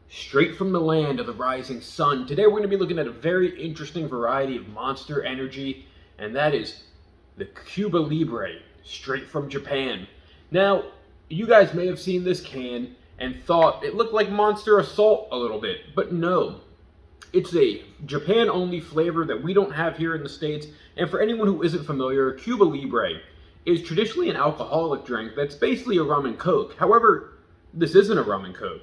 Straight from the land of the rising sun. Today we're going to be looking at a very interesting variety of Monster Energy, and that is the Cuba Libre, straight from Japan. Now, you guys may have seen this can and thought it looked like Monster Assault a little bit, but no. It's a Japan-only flavor that we don't have here in the States, and for anyone who isn't familiar, Cuba Libre is traditionally an alcoholic drink that's basically a rum and coke. However, this isn't a rum and coke.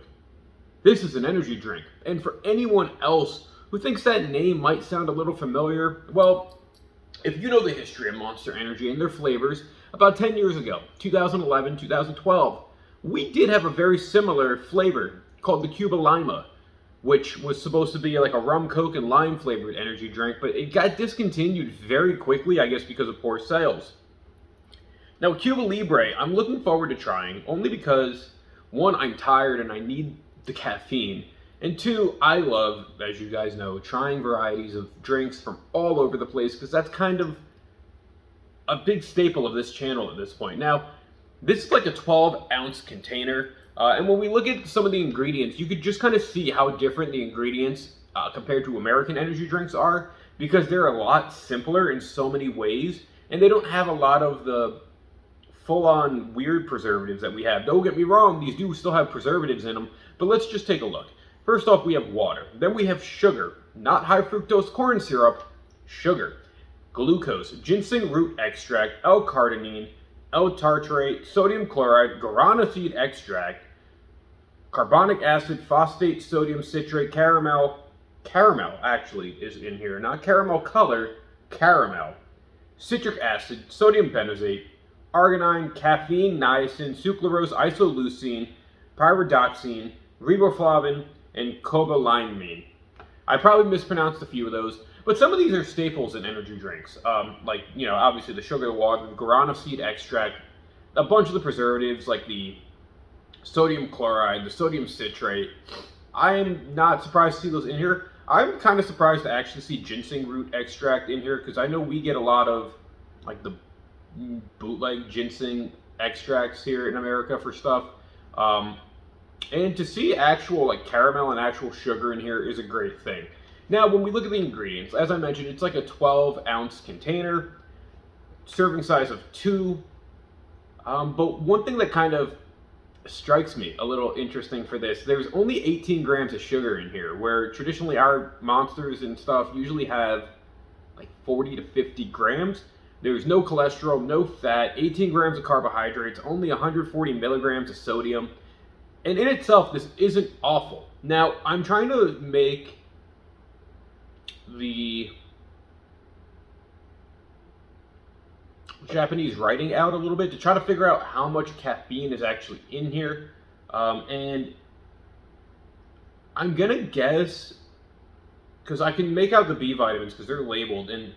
This is an energy drink. And for anyone else who thinks that name might sound a little familiar, well, if you know the history of Monster Energy and their flavors, about 10 years ago, 2011, 2012, we did have a very similar flavor called the Cuba Lima, which was supposed to be like a rum, coke, and lime flavored energy drink, but it got discontinued very quickly, I guess because of poor sales. Now, Cuba Libre, I'm looking forward to trying, only because, one, I'm tired and I need the caffeine, and two, I love, as you guys know, trying varieties of drinks from all over the place, because that's kind of a big staple of this channel at this point. Now, this is like a 12-ounce container, and when we look at some of the ingredients, you could just kind of see how different the ingredients compared to American energy drinks are, because they're a lot simpler in so many ways, and they don't have a lot of the full-on weird preservatives that we have. Don't get me wrong, these do still have preservatives in them, but let's just take a look. First off, we have water. Then we have sugar, not high fructose corn syrup, sugar, glucose, ginseng root extract, L-carnitine, L-tartrate, sodium chloride, guarana seed extract, carbonic acid, phosphate, sodium citrate, caramel actually is in here, not caramel color, caramel, citric acid, sodium benzoate, arginine, caffeine, niacin, sucralose, isoleucine, pyridoxine, riboflavin, and cobalamin. I probably mispronounced a few of those, but some of these are staples in energy drinks. Like, you know, obviously the sugar, the water, the guarana seed extract, a bunch of the preservatives like the sodium chloride, the sodium citrate. I am not surprised to see those in here. I'm kind of surprised to actually see ginseng root extract in here, because I know we get a lot of like the bootleg ginseng extracts here in America for stuff. And to see actual like caramel and actual sugar in here is a great thing. Now, when we look at the ingredients, as I mentioned, it's like a 12-ounce container, serving size of 2. But one thing that kind of strikes me a little interesting for this, there's only 18 grams of sugar in here, where traditionally our monsters and stuff usually have like 40 to 50 grams. There's no cholesterol, no fat, 18 grams of carbohydrates, only 140 milligrams of sodium. And in itself, this isn't awful. Now, I'm trying to make the Japanese writing out a little bit to try to figure out how much caffeine is actually in here. And I'm going to guess, because I can make out the B vitamins because they're labeled, and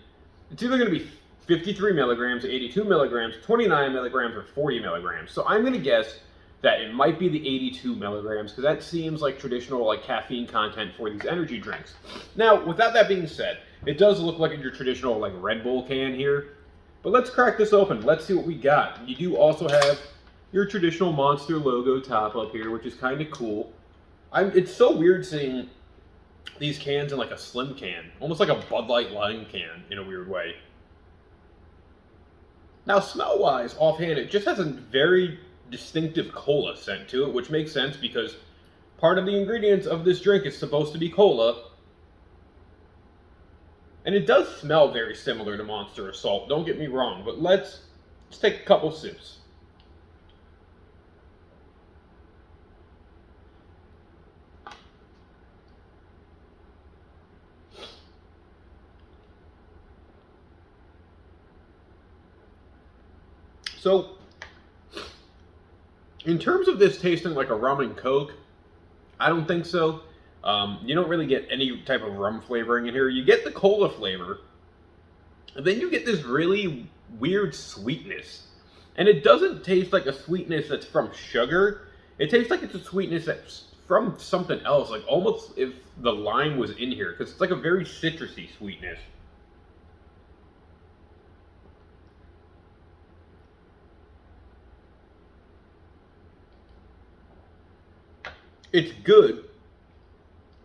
it's either going to be 53 milligrams, 82 milligrams, 29 milligrams, or 40 milligrams. So I'm going to guess that it might be the 82 milligrams, because that seems like traditional like caffeine content for these energy drinks. Now, without that being said, it does look like your traditional like Red Bull can here. But let's crack this open. Let's see what we got. You do also have your traditional Monster logo top up here, which is kind of cool. It's so weird seeing these cans in like a slim can, almost like a Bud Light Lime can in a weird way. Now, smell-wise, offhand, it just has a very distinctive cola scent to it, which makes sense because part of the ingredients of this drink is supposed to be cola. And it does smell very similar to Monster Assault, don't get me wrong, but let's take a couple sips. So, in terms of this tasting like a rum and coke, I don't think so. You don't really get any type of rum flavoring in here. You get the cola flavor, and then you get this really weird sweetness. And it doesn't taste like a sweetness that's from sugar. It tastes like it's a sweetness that's from something else, like almost if the lime was in here, because it's like a very citrusy sweetness. It's good,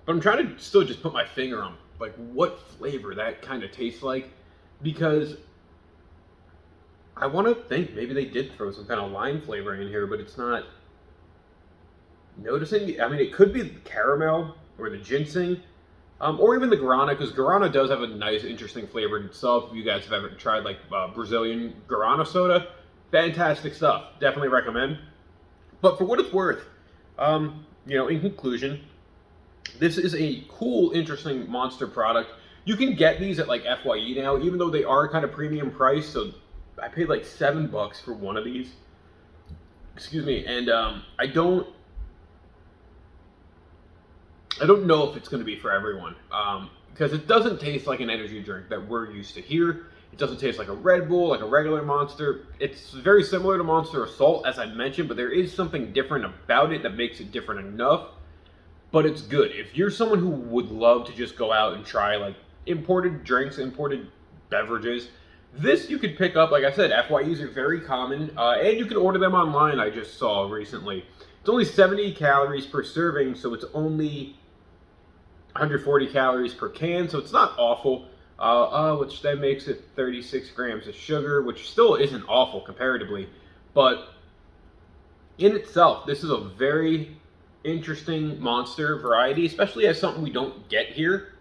But I'm trying to still just put my finger on like what flavor that kind of tastes like, because I want to think maybe they did throw some kind of lime flavoring in here, but it's not noticing. I mean, it could be the caramel or the ginseng, or even the guarana, because guarana does have a nice, interesting flavor in itself. If you guys have ever tried like Brazilian guarana soda, fantastic stuff. Definitely recommend. But for what it's worth, in conclusion, this is a cool, interesting Monster product. You can get these at like FYE now, even though they are kind of premium price. So I paid like $7 for one of these. Excuse me, and I don't know if it's going to be for everyone, because it doesn't taste like an energy drink that we're used to here. It doesn't taste like a Red Bull, like a regular Monster. It's very similar to Monster Assault, as I mentioned, but there is something different about it that makes it different enough. But it's good. If you're someone who would love to just go out and try like imported drinks, imported beverages, this you could pick up. Like I said, FYEs are very common, and you can order them online. I just saw recently. It's only 70 calories per serving, so it's only 140 calories per can, so it's not awful. Which then makes it 36 grams of sugar, which still isn't awful comparatively. But in itself, this is a very interesting Monster variety, especially as something we don't get here.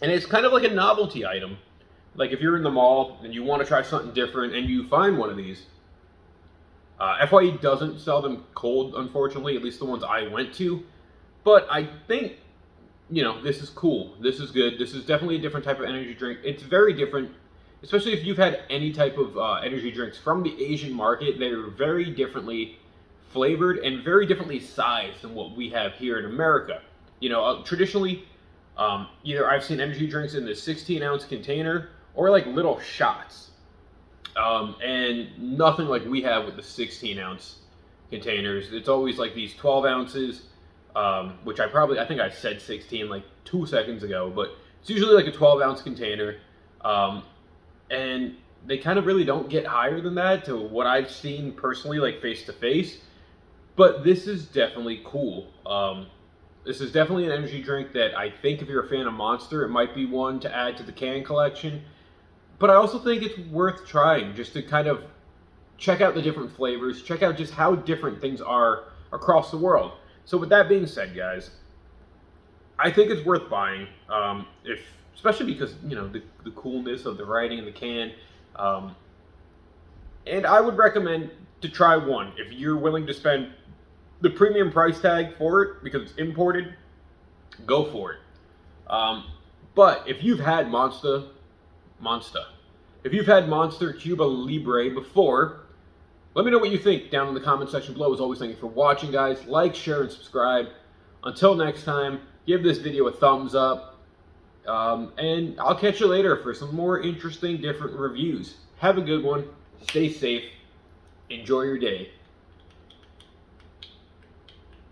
And it's kind of like a novelty item. Like if you're in the mall and you want to try something different and you find one of these. FYE doesn't sell them cold, unfortunately, at least the ones I went to. But I think, this is cool. This is good. This is definitely a different type of energy drink. It's very different, especially if you've had any type of energy drinks from the Asian market. They're very differently flavored and very differently sized than what we have here in America. Traditionally, either I've seen energy drinks in the 16-ounce container or like little shots, and nothing like we have with the 16-ounce containers. It's always like these 12 ounces, which I think I said 16 like 2 seconds ago, but it's usually like a 12-ounce container, and they kind of really don't get higher than that to what I've seen personally, like face to face. But this is definitely cool. This is definitely an energy drink that I think if you're a fan of Monster, it might be one to add to the can collection. But I also think it's worth trying just to kind of check out the different flavors, check out just how different things are across the world. So with that being said, guys, I think it's worth buying, especially because, the coolness of the writing in the can. And I would recommend to try one if you're willing to spend the premium price tag for it because it's imported. Go for it. But if you've had Monster Cuba Libre before, let me know what you think down in the comment section below. As always, thank you for watching, guys. Like, share, and subscribe. Until next time, give this video a thumbs up. And I'll catch you later for some more interesting, different reviews. Have a good one. Stay safe. Enjoy your day.